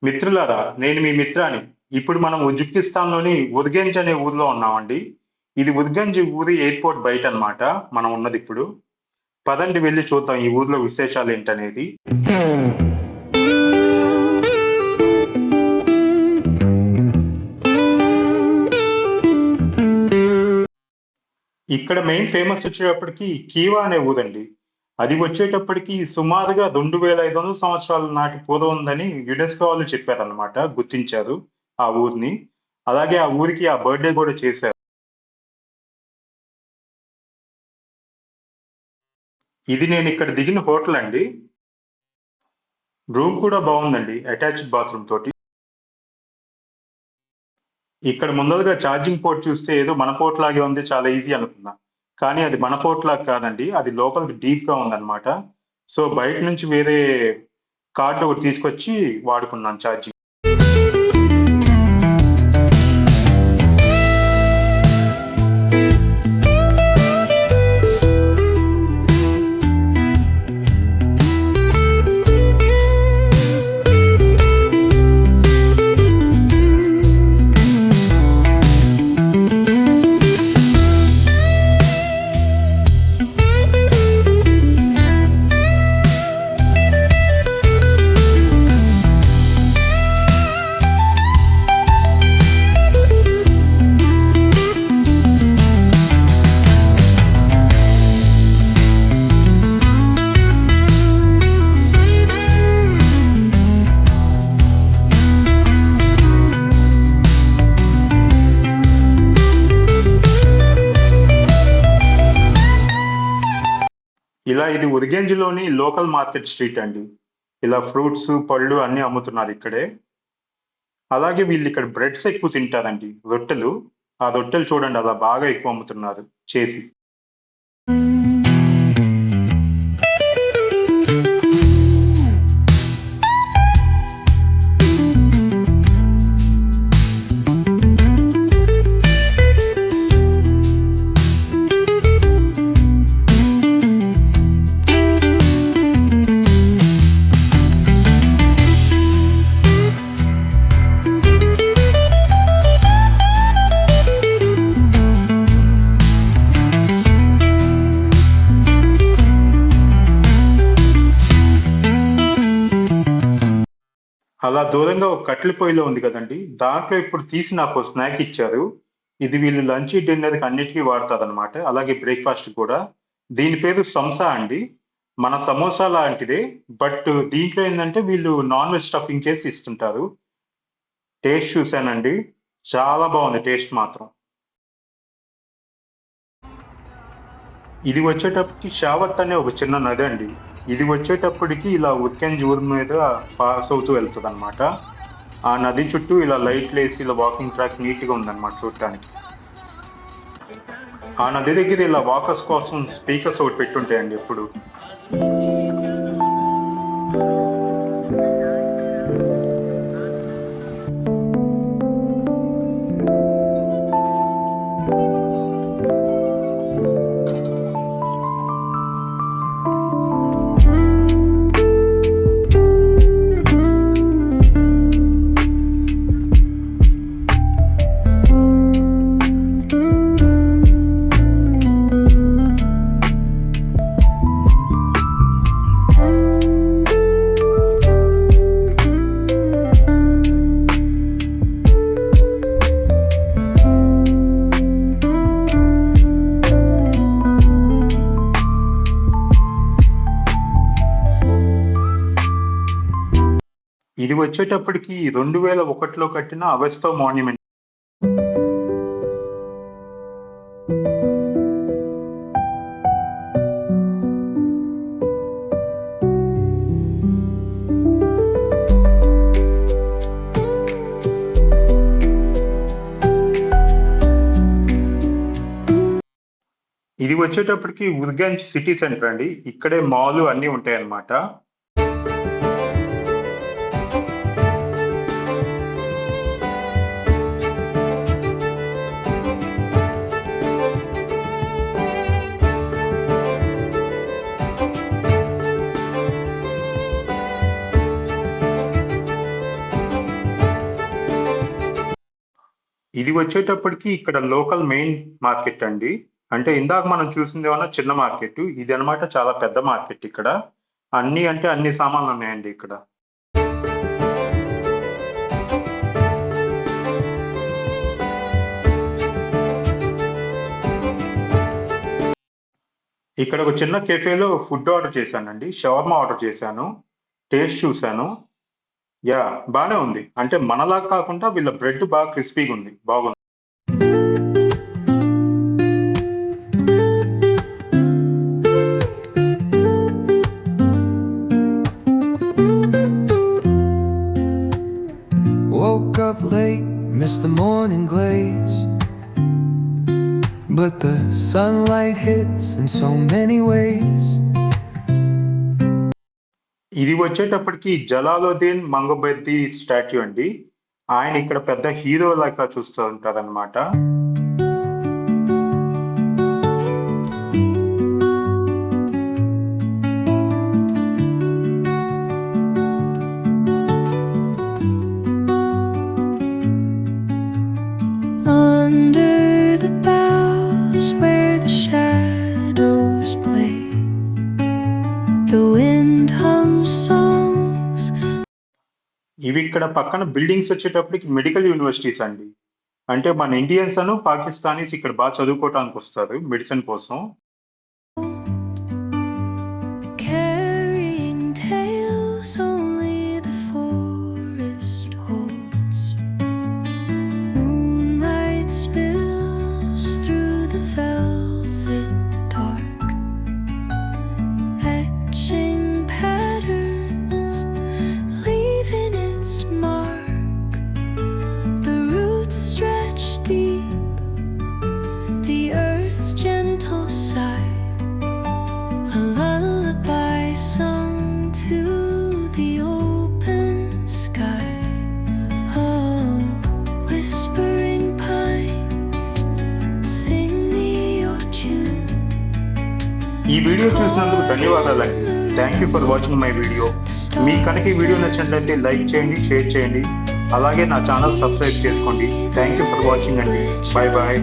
మిత్రులారా, నేను మీ మిత్రాని. ఇప్పుడు మనం ఉజ్బెకిస్తాన్‌లోని ఉర్గెంచ్ అనే ఊర్లో ఉన్నామండి. ఇది ఉర్గెంచ్ ఊరి ఎయిర్‌పోర్ట్ బయటనమాట మనం ఉన్నదిప్పుడు. పదండి వెళ్లి చూద్దాం ఈ ఊర్లో విశేషాలేంటనేది. ఇక్కడ మెయిన్ ఫేమస్ వచ్చేటప్పటికి కీవా అనే ఊరండి. అది వచ్చేటప్పటికి సుమారుగా 2500 సంవత్సరాల నాటి పూర్వం ఉందని యునెస్కో వాళ్ళు చెప్పారన్నమాట. గుర్తించారు ఆ ఊరిని. అలాగే ఆ ఊరికి ఆ బర్త్‌డే గూడా చేశారు. ఇది నేనిక్కడ దిగిన హోటలండి. రూమ్ కూడా బావుందండి. అటాచ్డ్ బాత్రూమ్ తోటి. ఇక్కడ ముందరగా ఛార్జింగ్ పోర్ట్ చూస్తే ఏదో మన పోర్ట్ లాగే ఉంది. చాలా ఈజీ అనుకున్నా. కానీ అది మన పోర్ట్ లాగా కాదండి. అది లోపలికి డీప్‌గా ఉందన్నమాట. సో, బయట నుంచి వేరే కార్డ్ ఒకటి తీసుకొచ్చి వాడుకున్నాను ఛార్జింగ్. ఇలా ఇది ఉర్గెంజ్‌లోని లోకల్ మార్కెట్ స్ట్రీట్ అండి. ఇలా ఫ్రూట్స్, పళ్ళు అన్నీ అమ్ముతున్నారిక్కడే. అలాగే వీళ్ళిక్కడ బ్రెడ్స్ ఎక్కువ తింటారండి. రొట్టెలు. ఆ రొట్టెలు చూడండి అలా బాగా ఎక్కువ అమ్ముతున్నారు చేసి. అలా దూరంగా ఒక కట్టెల పొయ్యిలో ఉంది కదండీ! దాంట్లో ఇప్పుడు తీసి నాకో స్నాక్ ఇచ్చారు. ఇది వీళ్ళు లంచ్, డిన్నర్‌కి అన్నిటికి వాడతారనమాట. అలాగే బ్రేక్‌ఫాస్ట్ కూడా. దీని పేరు సంసా అండి. మన సమోసా లాంటిదే. బట్ దీంట్లో ఏందంటే వీళ్ళు నాన్ వెజ్ స్టఫింగ్ చేసి ఇస్తుంటారు. టేస్ట్ చూసానండి. చాలా బావుంది టేస్ట్ మాత్రం. ఇది వచ్చేటప్పటికి షావత్ అనే ఒక చిన్న నదండి. ఇది వచ్చేటప్పటికి ఇలా ఉర్కెంజ్ ఊరు మీద పాస్ అవుతూ వెళ్తదనమాట. ఆ నది చుట్టూ ఇలా లైట్‌లేసి ఇలా వాకింగ్ ట్రాక్ నీట్‌గా ఉందనమాట చూడటానికి. ఆ నది దగ్గర ఇలా వాకర్స్ కోసం స్పీకర్స్ ఒకటి పెట్టుంటాయండి ఎప్పుడు. ఇది వచ్చేటప్పటికి 2001లో కట్టిన అవెస్తో మాన్యుమెంట్. ఇది వచ్చేటప్పటికి ఉర్గంచ్ సిటీ సెంటర్ అండి. ఇక్కడే మాల్ అన్నీ ఉంటాయన్నమాట. ఇది వచ్చేటప్పటికి ఇక్కడ లోకల్ మెయిన్ మార్కెట్ అండి. అంటే ఇందాక మనం చూసిందేమన్నా చిన్న మార్కెట్. ఇదనమాట చాలా పెద్ద మార్కెట్ ఇక్కడ. అన్నీ అంటే అన్ని సామాన్లున్నాయండి ఇక్కడ. ఇక్కడ ఒక చిన్న కెఫేలో ఫుడ్ ఆర్డర్ చేశానండి. షవర్మా ఆర్డర్ చేశాను. టేస్ట్ చూసాను. బానే ఉంది. అంటే మనలాగా కాకుండా వీళ్ళ బ్రెడ్ బాగా క్రిస్పీగుంది. బాగుంది. Woke up late, missed the morning glaze, but the sunlight hits in so many ways. ఇది వచ్చేటప్పటికి జలాలుద్దీన్ మంగబెర్ది స్టాట్యూ అండి. ఆయన ఇక్కడ పెద్ద హీరో లాగా చూస్తూ ఉంటారనమాట. Under the boughs where the shadows play, the wind hums songs. ఇవి ఇక్కడ పక్కన బిల్డింగ్స్ వచ్చేటప్పటికి మెడికల్ యూనివర్సిటీస్ అండి. అంటే మన ఇండియన్స్ అను పాకిస్తానీస్ ఇక్కడ బాగా చదువుకోవటానికి వస్తారు మెడిసిన్ కోసం. Carrying tales only the forest holds. Moonlight spills through the velvet dark, etching patterns, leaving its mark. The roots stretch deep, the earth's gentle sigh, a lullaby sung to the open sky. Oh, whispering pines, sing me your tune. ఈ video చూసినందుకు ధన్యవాదాలండి. Thank you for watching my video. మీకు కనుక ఈ video నచ్చినట్లయితే like చేయండి, share చేయండి. అలాగే నా ఛానల్ సబ్స్క్రైబ్ చేసుకోండి. థ్యాంక్ యూ ఫర్ వాచింగ్ అండి. Bye bye.